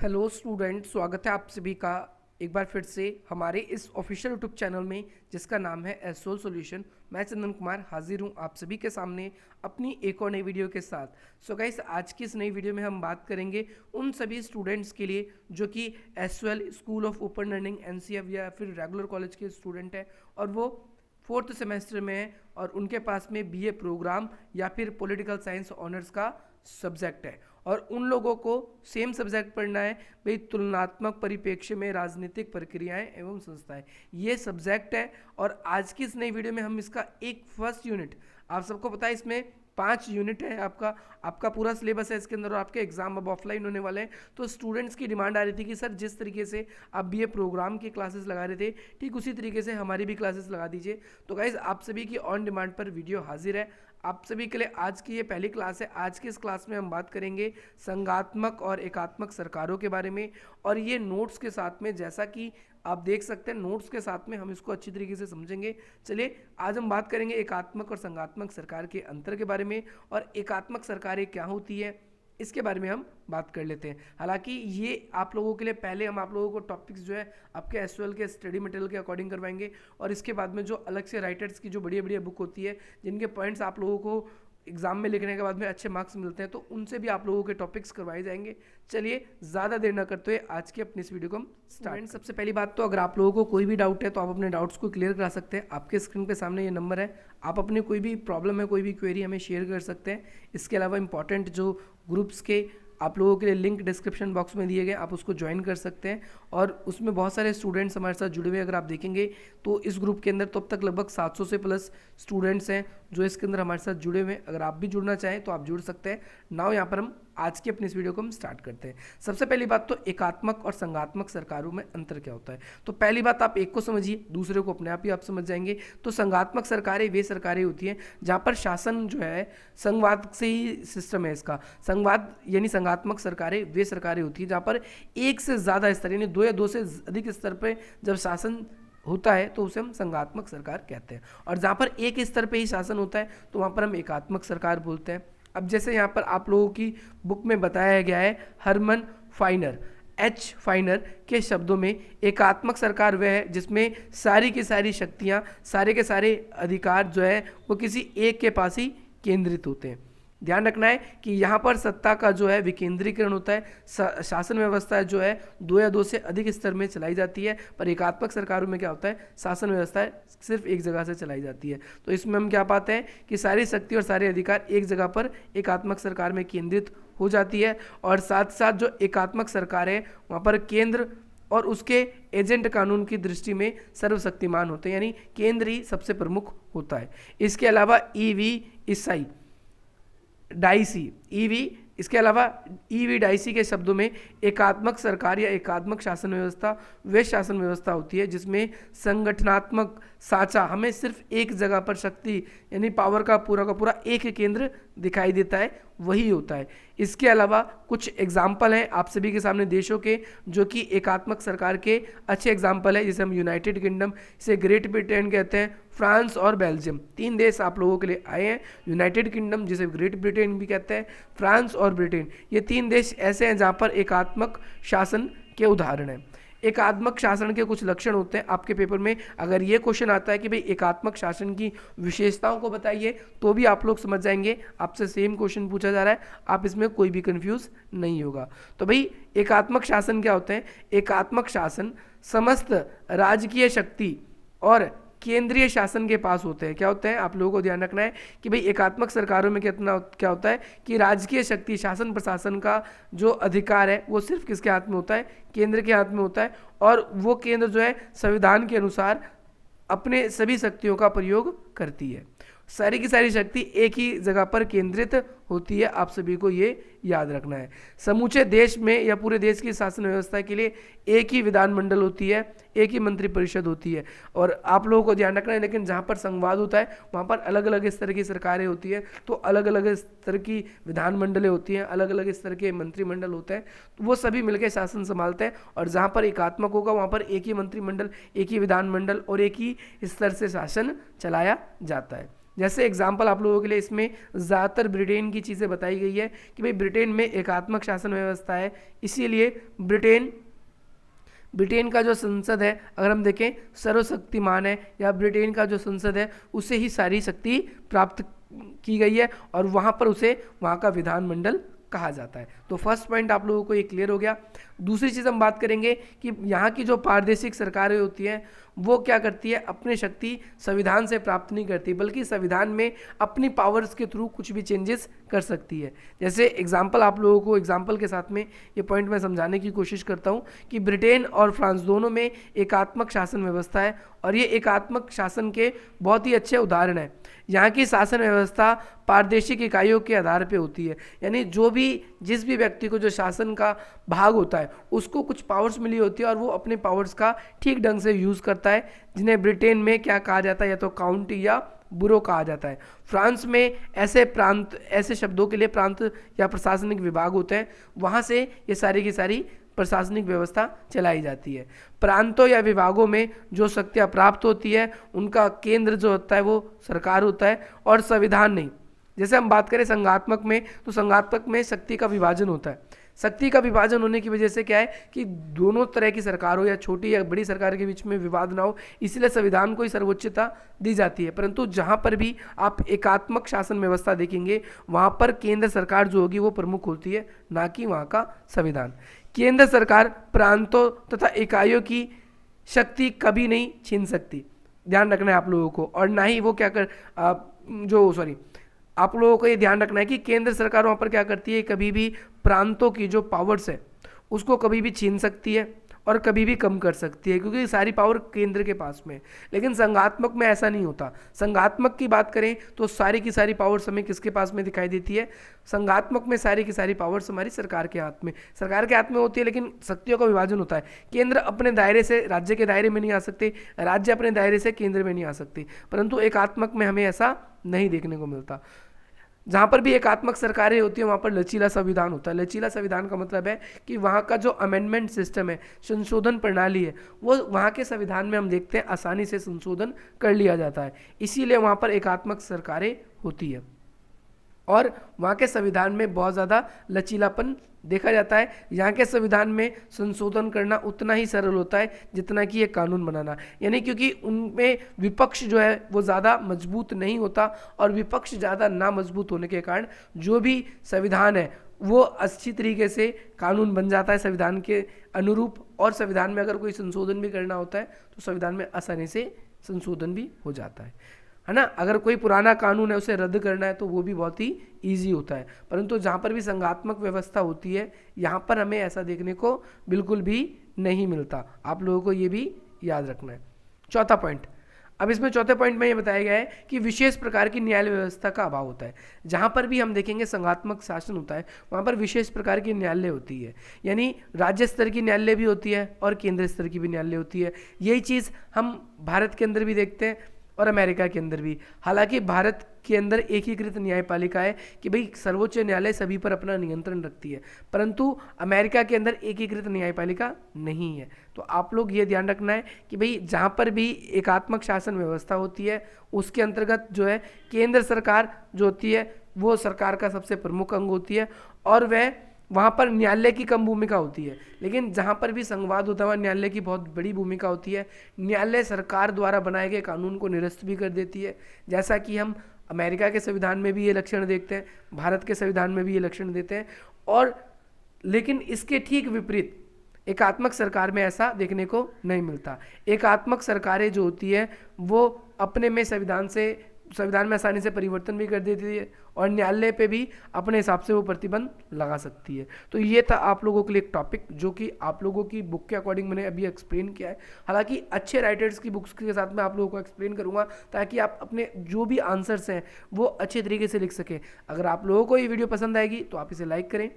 Hello student, स्वागत है आप सभी का एक बार फिर से हमारे इस ऑफिशियल यूट्यूब चैनल में जिसका नाम है एसोल सॉल्यूशन। मैं चंदन कुमार हाजिर हूँ आप सभी के सामने अपनी एक और नई वीडियो के साथ। सो गाइस, आज की इस नई वीडियो में हम बात करेंगे उन सभी स्टूडेंट्स के लिए जो कि SOL school of open learning NCF या फिर रेगुलर कॉलेज के स्टूडेंट हैं और वो 4th सेमेस्टर में है और उनके पास में बीए प्रोग्राम या फिर पॉलिटिकल साइंस ऑनर्स का सब्जेक्ट है और उन लोगों को सेम सब्जेक्ट पढ़ना है भाई, तुलनात्मक परिप्रेक्ष्य में राजनीतिक प्रक्रियाएं एवं संस्थाएं, ये सब्जेक्ट है। और आज की इस नई वीडियो में हम इसका एक फर्स्ट यूनिट, आप सबको पता है इसमें 5 यूनिट है, आपका पूरा सिलेबस है इसके अंदर और आपके एग्जाम अब ऑफलाइन होने वाले हैं। तो स्टूडेंट्स की डिमांड आ रही थी कि सर जिस तरीके से आप बीए प्रोग्राम की क्लासेस लगा रहे थे ठीक उसी तरीके से हमारी भी क्लासेस लगा दीजिए। तो गाइज आप सभी की ऑन डिमांड पर वीडियो हाजिर है आप सभी के लिए। आज की ये पहली क्लास है। आज की इस क्लास में हम बात करेंगे संघात्मक और एकात्मक सरकारों के बारे में और ये नोट्स के साथ में, जैसा कि आप देख सकते हैं नोट्स के साथ में हम इसको अच्छी तरीके से समझेंगे। चलिए आज हम बात करेंगे एकात्मक और संघात्मक सरकार के अंतर के बारे में और एकात्मक सरकारें क्या होती है इसके बारे में हम बात कर लेते हैं। हालांकि ये आप लोगों के लिए पहले हम आप लोगों को टॉपिक्स जो है आपके एसओएल के स्टडी मटेरियल के अकॉर्डिंग करवाएंगे और इसके बाद में जो अलग से राइटर्स की जो बढ़िया बढ़िया बुक होती है जिनके पॉइंट्स आप लोगों को एग्जाम में लिखने के बाद में अच्छे मार्क्स मिलते हैं तो उनसे भी आप लोगों के टॉपिक्स करवाए जाएंगे। चलिए ज़्यादा देर ना करते हुए आज की अपनी इस वीडियो को हम स्टार्ट। सबसे पहली बात तो अगर आप लोगों को कोई भी डाउट है तो आप अपने डाउट्स को क्लियर करा सकते हैं। आपके स्क्रीन पे सामने ये नंबर है, आप अपनी कोई भी प्रॉब्लम है कोई भी क्वेरी हमें शेयर कर सकते हैं। इसके अलावा इंपॉर्टेंट जो ग्रुप्स के आप लोगों के लिए लिंक डिस्क्रिप्शन बॉक्स में दिए गए, आप उसको ज्वाइन कर सकते हैं और उसमें बहुत सारे स्टूडेंट्स हमारे साथ जुड़े हुए अगर आप देखेंगे तो इस ग्रुप के अंदर तो अब तक लगभग 700 से प्लस स्टूडेंट्स हैं जो इसके अंदर हमारे साथ जुड़े हुए हैं। अगर आप भी जुड़ना चाहें तो आप जुड़ सकते हैं। नाउ यहाँ पर हम आज की अपनी इस वीडियो को हम स्टार्ट करते हैं। सबसे पहली बात तो एकात्मक और संघात्मक सरकारों में अंतर क्या होता है। तो पहली बात आप एक को समझिए, दूसरे को अपने आप ही आप समझ जाएंगे। तो संघात्मक सरकारें वे सरकारें होती हैं जहाँ पर शासन जो है संघवाद से ही सिस्टम है इसका। संघवाद यानी संघात्मक सरकारें वे सरकारें होती हैं जहाँ पर एक से ज़्यादा स्तर यानी 2 या 2 से अधिक स्तर पर जब शासन होता है तो उसे हम संघात्मक सरकार कहते हैं और जहाँ पर एक स्तर पे ही शासन होता है तो वहाँ पर हम एकात्मक सरकार बोलते हैं। अब जैसे यहाँ पर आप लोगों की बुक में बताया गया है, हरमन फाइनर एच फाइनर के शब्दों में एकात्मक सरकार वह है जिसमें सारी की सारी शक्तियाँ, सारे के सारे अधिकार जो है वो किसी एक के पास ही केंद्रित होते हैं। ध्यान रखना है कि यहाँ पर सत्ता का जो है विकेंद्रीकरण होता है, शासन व्यवस्था जो है 2 या 2 से अधिक स्तर में चलाई जाती है। पर एकात्मक सरकारों में क्या होता है, शासन व्यवस्था सिर्फ एक जगह से चलाई जाती है। तो इसमें हम क्या पाते हैं कि सारी शक्ति और सारे अधिकार एक जगह पर एकात्मक सरकार में केंद्रित हो जाती है और साथ साथ जो एकात्मक सरकार है वहाँ पर केंद्र और उसके एजेंट कानून की दृष्टि में सर्वशक्तिमान होते हैं, यानी केंद्र ही सबसे प्रमुख होता है। इसके अलावा ईवी डाइसी इसके अलावा ईवी डाइसी के शब्दों में एकात्मक सरकार या एकात्मक शासन व्यवस्था वे शासन व्यवस्था होती है जिसमें संगठनात्मक साँचा हमें सिर्फ एक जगह पर शक्ति यानी पावर का पूरा एक केंद्र दिखाई देता है, वही होता है। इसके अलावा कुछ एग्जाम्पल हैं आप सभी के सामने देशों के जो कि एकात्मक सरकार के अच्छे एग्जाम्पल है, जिसे हम यूनाइटेड किंगडम, इसे ग्रेट ब्रिटेन कहते हैं, फ्रांस और बेल्जियम। 3 देश आप लोगों के लिए आए हैं। यूनाइटेड किंगडम जिसे ग्रेट ब्रिटेन भी कहते हैं, फ्रांस और ब्रिटेन, ये 3 देश ऐसे हैं जहाँ पर एकात्मक शासन के उदाहरण हैं। एकात्मक शासन के कुछ लक्षण होते हैं। आपके पेपर में अगर ये क्वेश्चन आता है कि भाई एकात्मक शासन की विशेषताओं को बताइए तो भी आप लोग समझ जाएंगे आपसे सेम क्वेश्चन पूछा जा रहा है, आप इसमें कोई भी कंफ्यूज नहीं होगा। तो भाई एकात्मक शासन क्या होते हैं। एकात्मक शासन समस्त राजकीय शक्ति और केंद्रीय शासन के पास होते हैं। क्या होते हैं, आप लोगों को ध्यान रखना है कि भाई एकात्मक सरकारों में क्या होता है कि राजकीय शक्ति, शासन प्रशासन का जो अधिकार है वो सिर्फ किसके हाथ में होता है, केंद्र के हाथ में होता है और वो केंद्र जो है संविधान के अनुसार अपने सभी शक्तियों का प्रयोग करती है। सारी की सारी शक्ति एक ही जगह पर केंद्रित होती है, आप सभी को ये याद रखना है। समूचे देश में या पूरे देश की शासन व्यवस्था के लिए एक ही विधानमंडल होती है, एक ही मंत्रिपरिषद होती है और आप लोगों को ध्यान रखना है। लेकिन जहाँ पर संघवाद होता है वहाँ पर अलग अलग स्तर की सरकारें होती है, तो अलग अलग स्तर की विधानमंडलें होती हैं, अलग अलग स्तर के मंत्रिमंडल होते हैं, तो वो सभी मिलकर शासन संभालते हैं। और जहाँ पर एकात्मक होगा वहाँ पर एक ही मंत्रिमंडल, एक ही विधानमंडल और एक ही स्तर से शासन चलाया जाता है। जैसे एग्जाम्पल आप लोगों के लिए इसमें ज़्यादातर ब्रिटेन की चीज़ें बताई गई है कि भाई ब्रिटेन में एकात्मक शासन व्यवस्था है, इसीलिए ब्रिटेन का जो संसद है अगर हम देखें सर्वशक्तिमान है, या ब्रिटेन का जो संसद है उसे ही सारी शक्ति प्राप्त की गई है और वहाँ पर उसे वहाँ का विधानमंडल कहा जाता है। तो फर्स्ट पॉइंट आप लोगों को ये क्लियर हो गया। दूसरी चीज़ हम बात करेंगे कि यहाँ की जो प्रादेशिक सरकारें होती हैं वो क्या करती है, अपनी शक्ति संविधान से प्राप्त नहीं करती, बल्कि संविधान में अपनी पावर्स के थ्रू कुछ भी चेंजेस कर सकती है। जैसे एग्जाम्पल आप लोगों को एग्जाम्पल के साथ में ये पॉइंट मैं समझाने की कोशिश करता हूँ कि ब्रिटेन और फ्रांस दोनों में एकात्मक शासन व्यवस्था है और ये एकात्मक शासन के बहुत ही अच्छे उदाहरण हैं। यहाँ की शासन व्यवस्था प्रादेशिक इकाइयों के आधार पे होती है, यानी जिस भी व्यक्ति को जो शासन का भाग होता है उसको कुछ पावर्स मिली होती है और वो अपने पावर्स का ठीक ढंग से यूज़ करता है, जिन्हें ब्रिटेन में क्या कहा जाता है, या तो काउंटी या बुरो कहा जाता है। फ्रांस में ऐसे शब्दों के लिए प्रांत या प्रशासनिक विभाग होते हैं, वहाँ से ये सारी की सारी प्रशासनिक व्यवस्था चलाई जाती है। प्रांतों या विभागों में जो शक्तियाँ प्राप्त होती है उनका केंद्र जो होता है वो सरकार होता है और संविधान नहीं। जैसे हम बात करें संघात्मक में, तो संघात्मक में शक्ति का विभाजन होता है। शक्ति का विभाजन होने की वजह से क्या है कि दोनों तरह की सरकार हो या छोटी या बड़ी सरकार के बीच में विवाद ना हो, इसलिए संविधान को ही सर्वोच्चता दी जाती है। परंतु जहाँ पर भी आप एकात्मक शासन व्यवस्था देखेंगे वहाँ पर केंद्र सरकार जो होगी वो प्रमुख होती है, ना कि वहाँ का संविधान। केंद्र सरकार प्रांतों तथा इकाइयों की शक्ति कभी नहीं छीन सकती, ध्यान रखना है आप लोगों को। और ना ही वो आप लोगों को ये ध्यान रखना है कि केंद्र सरकार वहाँ पर क्या करती है, कभी भी प्रांतों की जो पावर्स है उसको कभी भी छीन सकती है और कभी भी कम कर सकती है, क्योंकि सारी पावर केंद्र के पास में है। लेकिन संघात्मक में ऐसा नहीं होता। संघात्मक की बात करें तो सारी की सारी पावर्स हमें किसके पास में दिखाई देती है, संघात्मक में सारी की सारी पावर्स हमारी सरकार के हाथ में होती है, लेकिन शक्तियों का विभाजन होता है। केंद्र अपने दायरे से राज्य के दायरे में नहीं आ सकते, राज्य अपने दायरे से केंद्र में नहीं आ सकते, परंतु एकात्मक में हमें ऐसा नहीं देखने को मिलता। जहाँ पर भी एकात्मक सरकारें होती है वहाँ पर लचीला संविधान होता है। लचीला संविधान का मतलब है कि वहाँ का जो अमेंडमेंट सिस्टम है, संशोधन प्रणाली है, वो वहाँ के संविधान में हम देखते हैं आसानी से संशोधन कर लिया जाता है, इसीलिए वहाँ पर एकात्मक सरकारें होती है और वहाँ के संविधान में बहुत ज़्यादा लचीलापन देखा जाता है। यहाँ के संविधान में संशोधन करना उतना ही सरल होता है जितना कि ये कानून बनाना, यानी क्योंकि उनमें विपक्ष जो है वो ज़्यादा मजबूत नहीं होता और विपक्ष ज़्यादा ना मजबूत होने के कारण जो भी संविधान है वो अच्छी तरीके से कानून बन जाता है संविधान के अनुरूप। और संविधान में अगर कोई संशोधन भी करना होता है तो संविधान में आसानी से संशोधन भी हो जाता है ना। अगर कोई पुराना कानून है उसे रद्द करना है तो वो भी बहुत ही ईजी होता है। परंतु जहाँ पर भी संघात्मक व्यवस्था होती है यहाँ पर हमें ऐसा देखने को बिल्कुल भी नहीं मिलता। आप लोगों को ये भी याद रखना है। चौथा पॉइंट, अब इसमें चौथे पॉइंट में ये बताया गया है कि विशेष प्रकार की न्यायालय व्यवस्था का अभाव होता है। जहाँ पर भी हम देखेंगे संघात्मक शासन होता है वहाँ पर विशेष प्रकार की न्यायालय होती है, यानी राज्य स्तर की न्यायालय भी होती है और केंद्र स्तर की भी न्यायालय होती है। यही चीज़ हम भारत के अंदर भी देखते हैं और अमेरिका के अंदर भी। हालांकि भारत के अंदर एकीकृत न्यायपालिका है कि भाई सर्वोच्च न्यायालय सभी पर अपना नियंत्रण रखती है, परंतु अमेरिका के अंदर एकीकृत न्यायपालिका नहीं है। तो आप लोग ये ध्यान रखना है कि भाई जहाँ पर भी एकात्मक शासन व्यवस्था होती है उसके अंतर्गत जो है केंद्र सरकार जो होती है वो सरकार का सबसे प्रमुख अंग होती है और वहाँ पर न्यायालय की कम भूमिका होती है। लेकिन जहाँ पर भी संवाद होता है वहाँ न्यायालय की बहुत बड़ी भूमिका होती है। न्यायालय सरकार द्वारा बनाए गए कानून को निरस्त भी कर देती है, जैसा कि हम अमेरिका के संविधान में भी ये लक्षण देखते हैं, भारत के संविधान में भी ये लक्षण देते हैं। और लेकिन इसके ठीक विपरीत एकात्मक सरकार में ऐसा देखने को नहीं मिलता। एकात्मक सरकारें जो होती है वो अपने में संविधान में आसानी से परिवर्तन भी कर देती है और न्यायालय पे भी अपने हिसाब से वो प्रतिबंध लगा सकती है। तो ये था आप लोगों के लिए एक टॉपिक जो कि आप लोगों की बुक के अकॉर्डिंग मैंने अभी एक्सप्लेन किया है। हालांकि अच्छे राइटर्स की बुक्स के साथ मैं आप लोगों को एक्सप्लेन करूंगा ताकि आप अपने जो भी आंसर्स हैं वो अच्छे तरीके से लिख सकें। अगर आप लोगों को ये वीडियो पसंद आएगी तो आप इसे लाइक करें,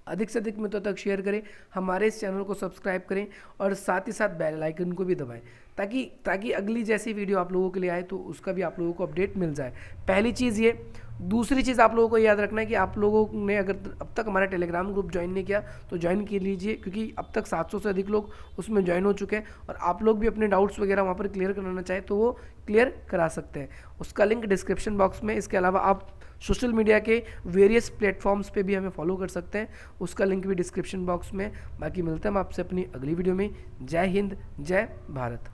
अधिक से अधिक मित्रों तक शेयर करें, हमारे इस चैनल को सब्सक्राइब करें और साथ ही साथ बेल आइकन को भी दबाएं ताकि ताकि अगली जैसी वीडियो आप लोगों के लिए आए तो उसका भी आप लोगों को अपडेट मिल जाए। पहली चीज़ ये। दूसरी चीज़ आप लोगों को याद रखना है कि आप लोगों ने अगर अब तक हमारा टेलीग्राम ग्रुप ज्वाइन नहीं किया तो ज्वाइन कर लीजिए, क्योंकि अब तक 700 से अधिक लोग उसमें ज्वाइन हो चुके हैं और आप लोग भी अपने डाउट्स वगैरह वहाँ पर क्लियर कराना चाहें तो वो क्लियर करा सकते हैं। उसका लिंक डिस्क्रिप्शन बॉक्स में। इसके अलावा आप सोशल मीडिया के वेरियस प्लेटफॉर्म्स पे भी हमें फॉलो कर सकते हैं, उसका लिंक भी डिस्क्रिप्शन बॉक्स में। बाकी मिलते हैं हम आपसे अपनी अगली वीडियो में। जय हिंद, जय भारत।